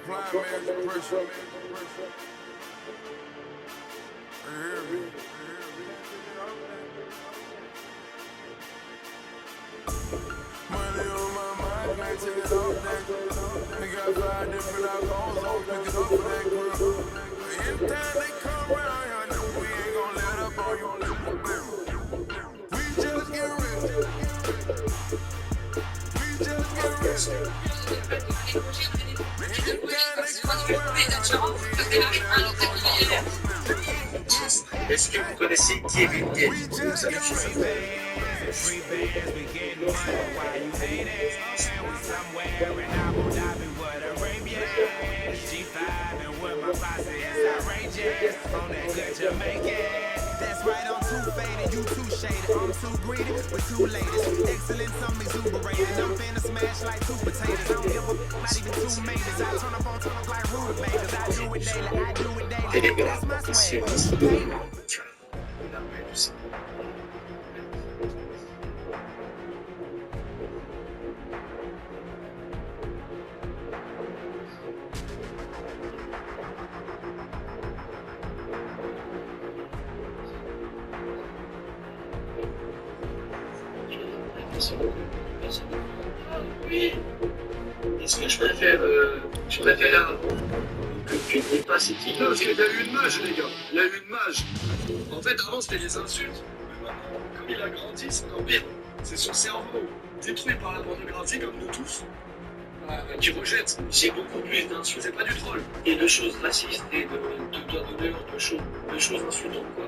Money on my mind, can't take it off that. We got 5 different alcohols, I'll pick it up for that girl. Anytime they come around here, know we ain't gon' let up on you. We just get rich. We just get rich. Anytime they come around here, know we ain't gon' let up on you. Est-ce que vous connaissez Kevin Gates? We just get rich. Free bands, we getting money while you hating. And we somewhere in Abu Dhabi with Arabia. G5 and with my posse is outrageous. On that good Jamaican. That's right, I'm too faded, you too shaded. I'm too greedy with 2 ladies. Excellence, I'm exuberated. I'm finna smash like 2 potatoes. I don't give a not even 2 majors. I turn up like rutabagas. I do it daily, That's my swag. Oui. Est-ce que je préfère que tu ne pas cette idée? Non, parce qu'il a eu une mage, les gars. Il a eu une mage. En fait, avant, c'était des insultes. Mais maintenant, comme il a grandi, c'est encore pire. C'est son cerveau, détruit par la pornographie, comme nous tous, qui rejette. J'ai beaucoup plus d'insultes. C'est pas du troll. Et de choses racistes et de choses insultantes, quoi.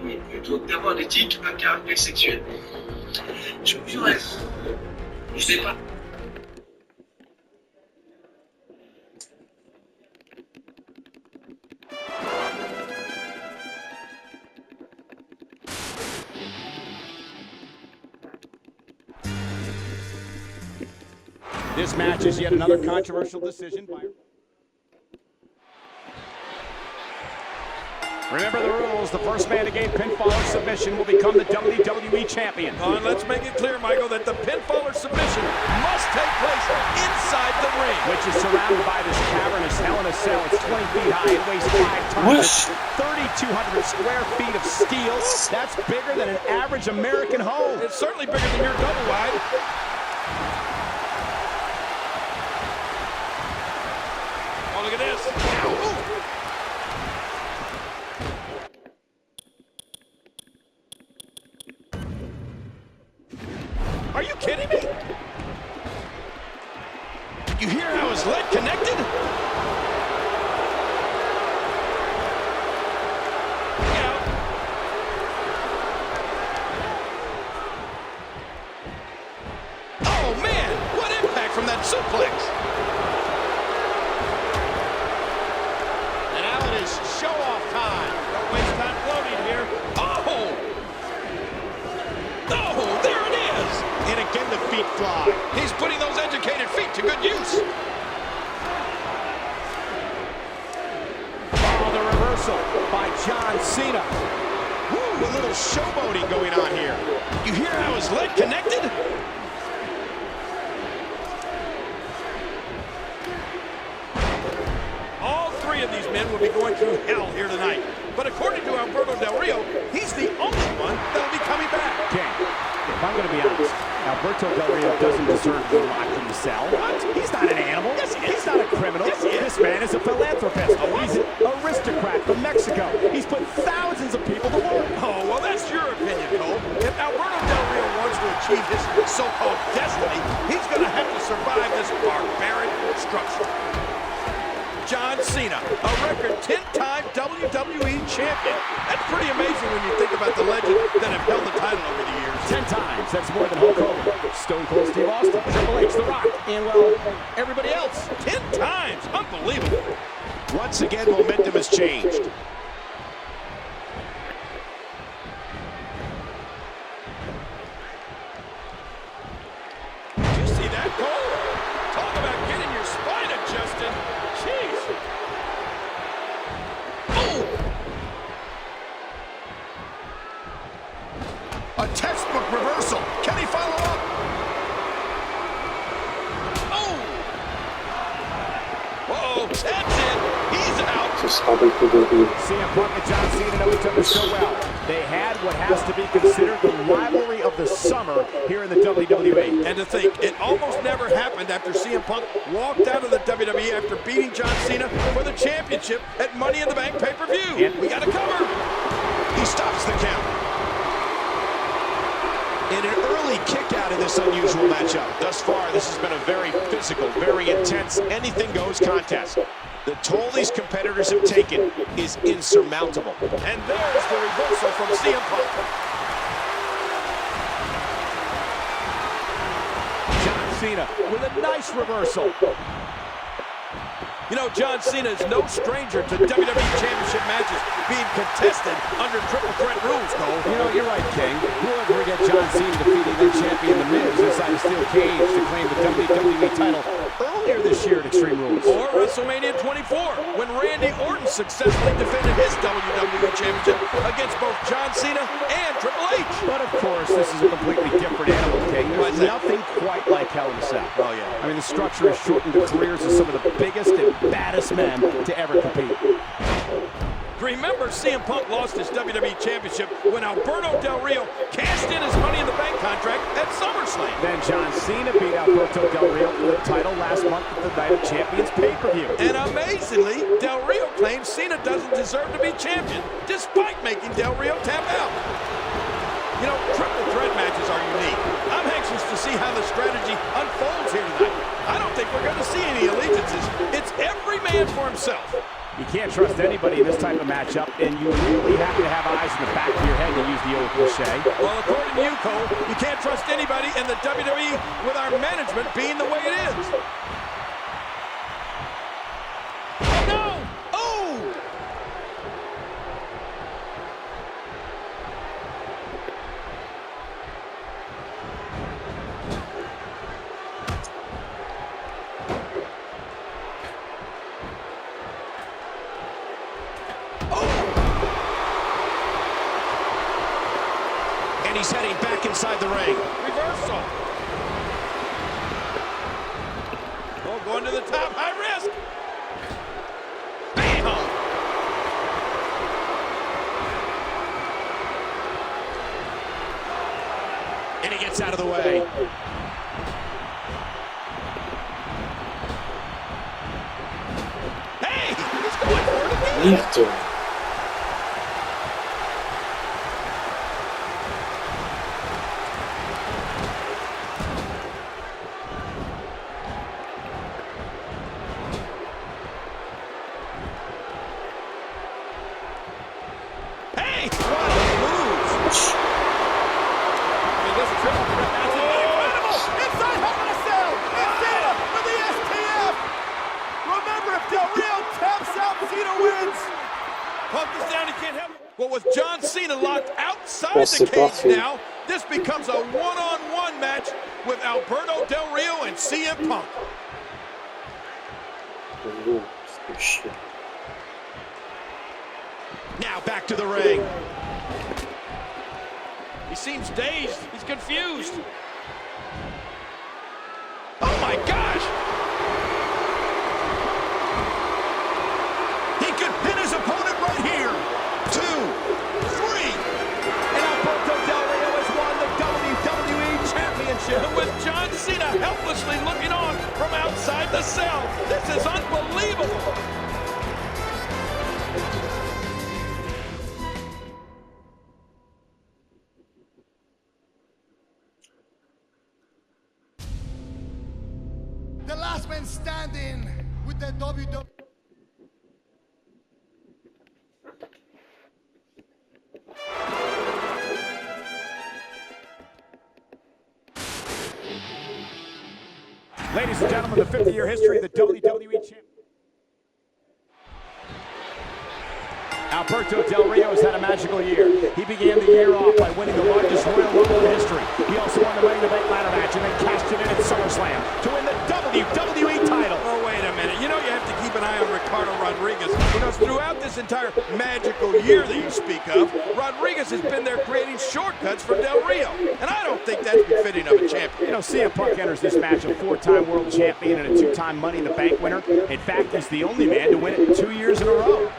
Oui, plutôt que d'avoir des tics à caractère sexuel. Je me dirais, je sais pas. This match is yet another controversial decision by... Remember the rules. The first man to gain pinfall or submission will become the WWE champion. And let's make it clear, Michael, that the pinfall or submission must take place inside the ring. Which is surrounded by this cavernous Hell in a Cell. It's 20 feet high and weighs 5 tons. 3,200 square feet of steel. That's bigger than an average American home. It's certainly bigger than your double wide. Oh, look at this. Ooh. Are you kidding me? You hear how his leg connected? Yeah. Oh man, what impact from that suplex. And now it is show-off time. Don't waste time floating here. Oh! Oh, there it is! And again, the feet fly. He's putting those educated feet to good use. Oh, the reversal by John Cena. Woo, a little showboating going on here. You hear how his leg connected? All 3 of these men will be going through hell here tonight. But according to Alberto Del Rio, he's the only one that'll be coming back. King, if I'm going to be honest, Alberto Del Rio doesn't deserve to be locked in the cell. What? He's not an animal. Yes, he is. He's not a criminal. Yes, he is. This man is a philanthropist. He's an aristocrat from Mexico. He's put thousands of people to work. Oh, well, that's your opinion, Cole. If Alberto Del Rio wants to achieve his so-called destiny, he's going to have to survive this barbaric structure. John Cena, a record 10-time WWE champion. That's pretty amazing when you think about the legends that have held the title over the years. 10 times. That's more than Hulk Hogan, Stone Cold Steve Austin, Triple H, The Rock, and, well, everybody else. 10 times. Unbelievable. Once again, momentum has changed. Did you see that, Cole? Talk about getting your spine adjusted. Jeez. Oh! A textbook reversal. Can he follow up? Oh! Uh-oh. CM Punk and John Cena know each other so well. They had what has to be considered the rivalry of the summer here in the WWE. And to think, it almost never happened after CM Punk walked out of the WWE after beating John Cena for the championship at Money in the Bank pay-per-view. And we got a cover. He stops the count. In an early kick out of this unusual matchup. Thus far, this has been a very physical, very intense, anything-goes contest. The toll these competitors have taken is insurmountable. And there's the reversal from CM Punk. John Cena with a nice reversal. You know, John Cena is no stranger to WWE Championship matches being contested under triple threat rules, Cole. You know, you're right, King. We'll ever get John Cena defeating the champion The Miz inside a steel cage to claim the WWE title earlier this year at Extreme Rules. Or WrestleMania 24, when Randy Orton successfully defended his WWE Championship against both John Cena and Triple H. But of course, this is a completely different animal, King. There's nothing quite like Hell in a Cell. Oh, yeah. I mean, the structure has shortened the careers of some of the biggest and baddest men to ever compete. Remember, CM Punk lost his WWE Championship when Alberto Del Rio cashed in his Money in the Bank contract at SummerSlam. Then John Cena beat Alberto Del Rio for the title last month at the Night of Champions pay-per-view. And amazingly, Del Rio claims Cena doesn't deserve to be champion, despite making Del Rio tap out. You know, triple threat matches are unique. I'm anxious to see how the strategy unfolds here tonight. I don't think we're going to see any allegiances. It's every man for himself. You can't trust anybody in this type of matchup, and you really have to have eyes in the back of your head to use the old cliche. Well, according to you, Cole, you can't trust anybody in the WWE with our management being the way it is. Oh, no! Oh! And he's heading back inside the ring. Reversal. Oh, going to the top, high risk. Bam! And he gets out of the way. Hey, he's going for it again. Hey, what a move! I mean, this triple threat match is incredible! Inside Hell in a Cell! It's Cena for the STF! Remember, if Del Rio taps out, Cena wins! Punk is down, he can't help it. Well, with John Cena locked outside the cage now, this becomes a one-on-one match with Alberto Del Rio and CM Punk. Now back to the ring. He seems dazed. He's confused. Oh, my gosh! He could pin his opponent right here. 2, 3. And Alberto Del Rio has won the WWE Championship. And with John Cena helplessly looking on from outside the cell. This is unbelievable. The last man standing with the WWE. Ladies and gentlemen, the 50-year history of the WWE Championship. Alberto Del Rio has had a magical year. He began the year off by winning the largest Royal Rumble in history. He also won the Money in the Bank ladder match and then cashed it in at SummerSlam to win the WWE title. Oh, wait a minute. You know you have to keep an eye on Ricardo Rodriguez, because throughout this entire magical year that you speak of, Rodriguez has been there creating shortcuts for Del Rio. And I don't think that's befitting of a champion. You know, CM Punk enters this match a 4-time world champion and a 2-time Money in the Bank winner. In fact, he's the only man to win it 2 years in a row.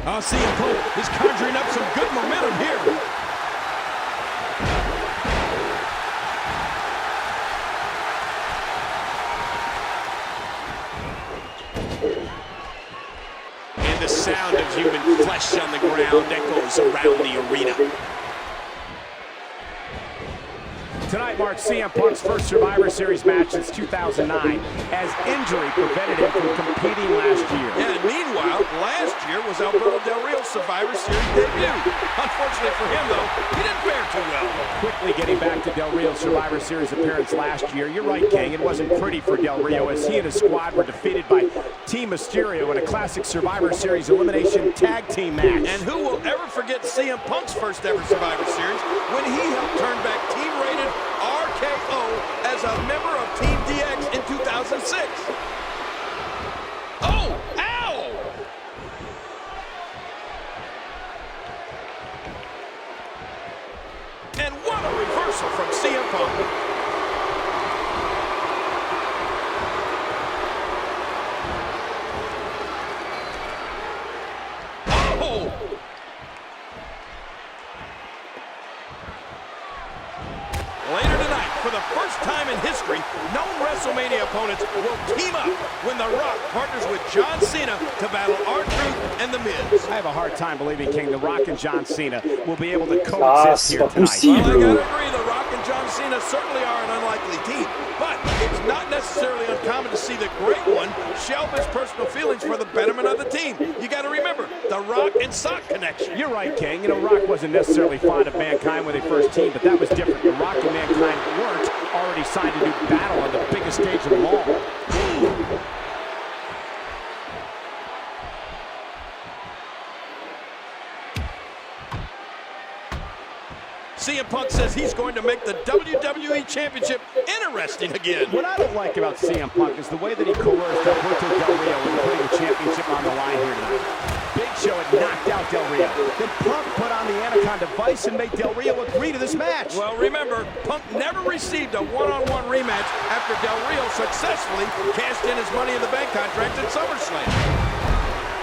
Oh, CM Punk is conjuring up some good momentum here. And the sound of human flesh on the ground echoes around the arena. Tonight marks CM Punk's first Survivor Series match since 2009, as injury prevented him from competing last year. Yeah, and meanwhile, last year was Alberto Del Rio's Survivor Series debut. Unfortunately for him, though, he didn't fare too well. Quickly getting back to Del Rio's Survivor Series appearance last year, you're right, King, it wasn't pretty for Del Rio as he and his squad were defeated by Team Mysterio in a classic Survivor Series elimination tag team match. And who will ever forget CM Punk's first ever Survivor Series when he helped turn back team-rated RKO as a member of Team DX in 2006. Oh, ow! And what a reversal from CM Punk. Oh! Later tonight, for the first time in history, known WrestleMania opponents will team up when The Rock partners with John Cena to battle R-Truth and The Miz. I have a hard time believing, King, The Rock and John Cena will be able to coexist here tonight. Well, I gotta agree, The Rock and John Cena certainly are an unlikely team, but it's not necessarily uncommon to see the great one shelve his personal feelings for the betterment of the team. You gotta remember, The Rock and Sock connection. You're right, King. You know, Rock wasn't necessarily fond of Mankind when they first teamed, but that was different. The Rock and Mankind weren't already signed to do battle on the biggest stage of them all. CM Punk says he's going to make the WWE Championship interesting again. What I don't like about CM Punk is the way that he coerced Alberto Del Rio into putting the championship on the line here tonight. Big Show had knocked out Del Rio. Then Punk put on the Anaconda Vice and made Del Rio agree to this match. Well, remember, Punk never received a one-on-one rematch after Del Rio successfully cashed in his Money in the Bank contract at SummerSlam.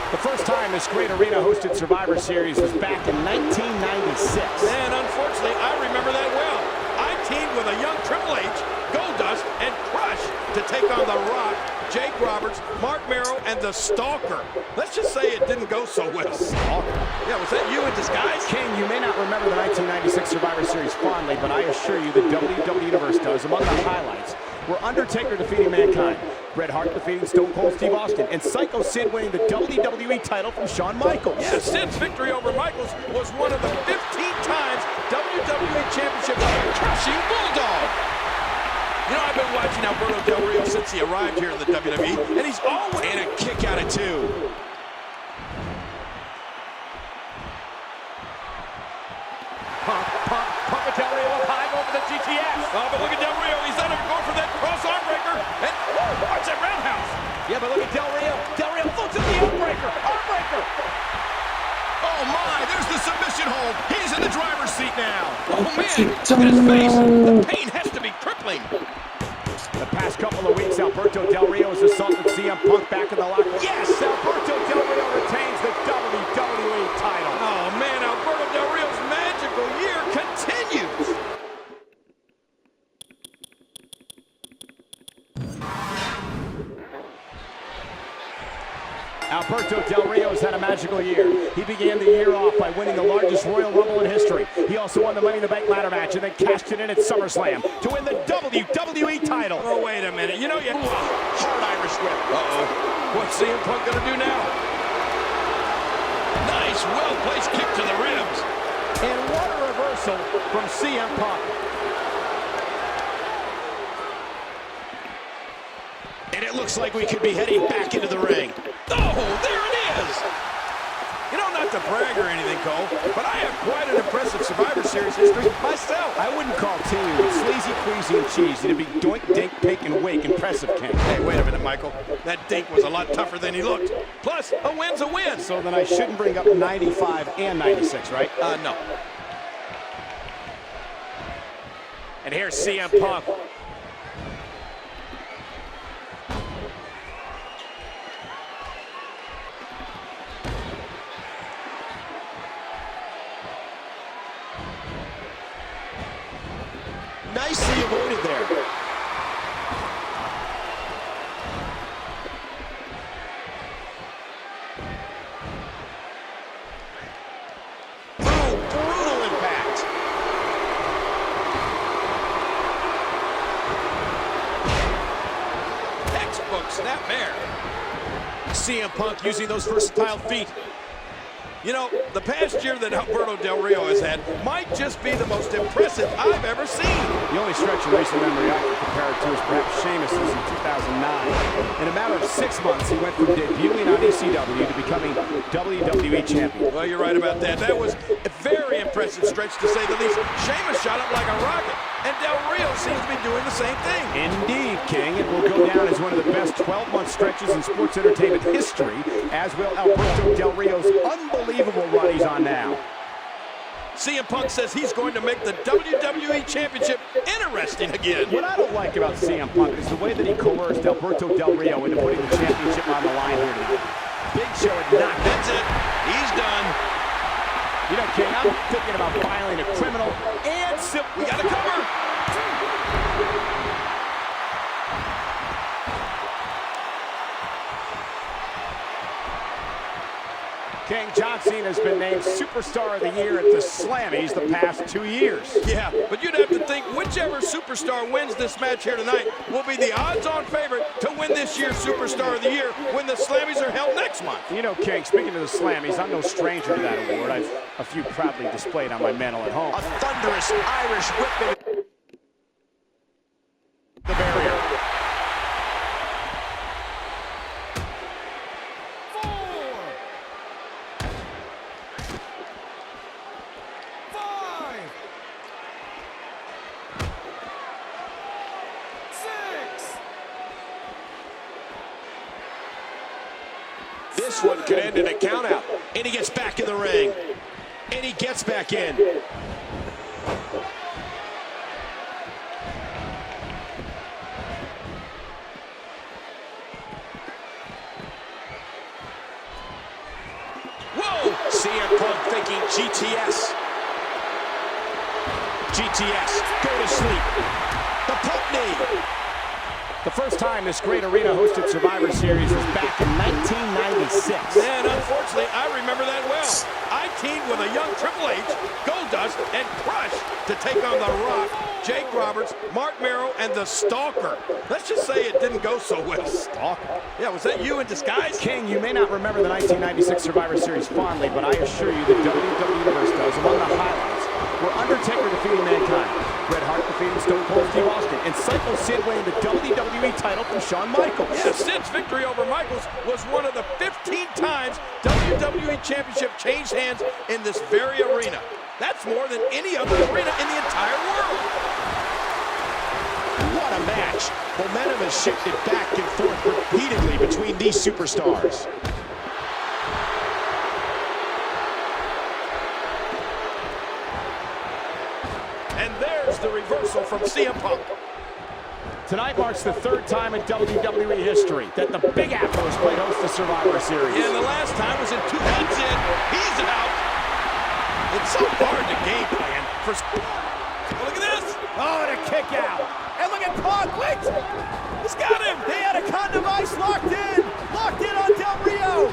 The first time this great arena-hosted Survivor Series was back in 1996. And unfortunately, I remember that well. I teamed with a young Triple H, Goldust, and Crush to take on The Rock, Jake Roberts, Mark Merrow, and The Stalker. Let's just say it didn't go so well. Stalker? Yeah, was that you in disguise? King, you may not remember the 1996 Survivor Series fondly, but I assure you the WWE Universe does. Among the highlights were Undertaker defeating Mankind, Bret Hart defeating Stone Cold Steve Austin, and Psycho Sid winning the WWE title from Shawn Michaels. Yeah, Sid's victory over Michaels was one of the 15 times WWE Championship by a crushing Bulldog. You know, I've been watching Alberto Del Rio since he arrived here in the WWE, and he's always... And a kick out of two. Punk with Del Rio up high, going for the GTS. Oh, but look at Del Rio. He's not even going for that cross arm breaker. And watch that roundhouse. Yeah, but look at Del Rio. Del Rio looks at the armbreaker. Armbreaker. Oh my, there's the submission hold. He's in the driver's seat now. Oh man, look at his face. The pain has to be crippling. The past couple of weeks, Alberto Del Rio has assaulted CM Punk back in the locker. Yes, Alberto Del Rio retains the WWE title. Oh man, Alberto Del Rio's magical year continues. Alberto Del Rio has had a magical year. He began the year off by winning the largest Royal Rumble in history. He also won the Money in the Bank ladder match and then cashed it in at SummerSlam to win the WWE title. Oh, wait a minute. You know you... Hard Irish whip. Uh-oh. What's CM Punk gonna do now? Nice, well-placed kick to the ribs. And what a reversal from CM Punk. And it looks like we could be heading back into the ring. Oh, there it is! You know, not to brag or anything, Cole, but I have quite an impressive Survivor Series history myself. I wouldn't call Team sleazy, queasy, and cheesy to be doink, dink, pink, and wake impressive, King. Hey, wait a minute, Michael. That dink was a lot tougher than he looked. Plus, a win's a win. So then I shouldn't bring up 95 and 96, right? No. And here's CM Punk. exploited there. Oh, brutal impact. Textbook snapmare. CM Punk using those versatile feet. You know, the past year that Alberto Del Rio has had might just be the most impressive I've ever seen. The only stretch of recent memory I can compare it to is perhaps Sheamus's in 2009. In a matter of 6 months, he went from debuting on ECW to becoming WWE champion. Well, you're right about that. That was a very impressive stretch, to say the least. Sheamus shot up like a rocket, and Del Rio seems to be doing the same thing. Indeed, King. It will go down as one of the best 12-month stretches in sports entertainment history, as will Alberto Del Rio's unbelievable run he's on now. CM Punk says he's going to make the WWE Championship interesting again. What I don't like about CM Punk is the way that he coerced Alberto Del Rio into putting the championship on the line here tonight. Big Show had knocked. That's it. He's done. You know, King, I'm thinking about filing a criminal and civil. We got to cover. King, John Cena has been named Superstar of the Year at the Slammies the past 2 years. Yeah, but you'd have to think whichever superstar wins this match here tonight will be the odds-on favorite to win this year's Superstar of the Year when the Slammies are held next month. You know, King, speaking of the Slammies, I'm no stranger to that award. I've a few proudly displayed on my mantle at home. A thunderous Irish whip. The barrier. 6. This one could end in a countout. And he gets back in the ring. And he gets back in. Whoa! CM Punk thinking GTS. GTS, go to sleep. The Punk knee. The first time this great arena hosted Survivor Series was back in 1996. And unfortunately, I remember that well. I teamed with a young Triple H, Goldust, and Crush to take on The Rock, Jake Roberts, Mark Merrow, and The Stalker. Let's just say it didn't go so well. Stalker? Yeah, was that you in disguise? King, you may not remember the 1996 Survivor Series fondly, but I assure you the WWE Universe does. Among the highlights were Undertaker defeating Mankind, Bret Hart defeating Stone Cold Steve Austin, and Psycho Sid winning the WWE title from Shawn Michaels. Yeah, Sid's victory over Michaels was one of the 15 times WWE Championship changed hands in this very arena. That's more than any other arena in the entire world. What a match. Momentum has shifted back and forth repeatedly between these superstars. And there's the reversal from CM Punk. Tonight marks the third time in WWE history that the Big Apple has played host to Survivor Series. And the last time was in 2010. He's out. It's so hard to game plan for... Oh, look at this. Oh, and a kick out. And look at Punk. Wait. He's got him. He had a condom ice locked in on Del Rio.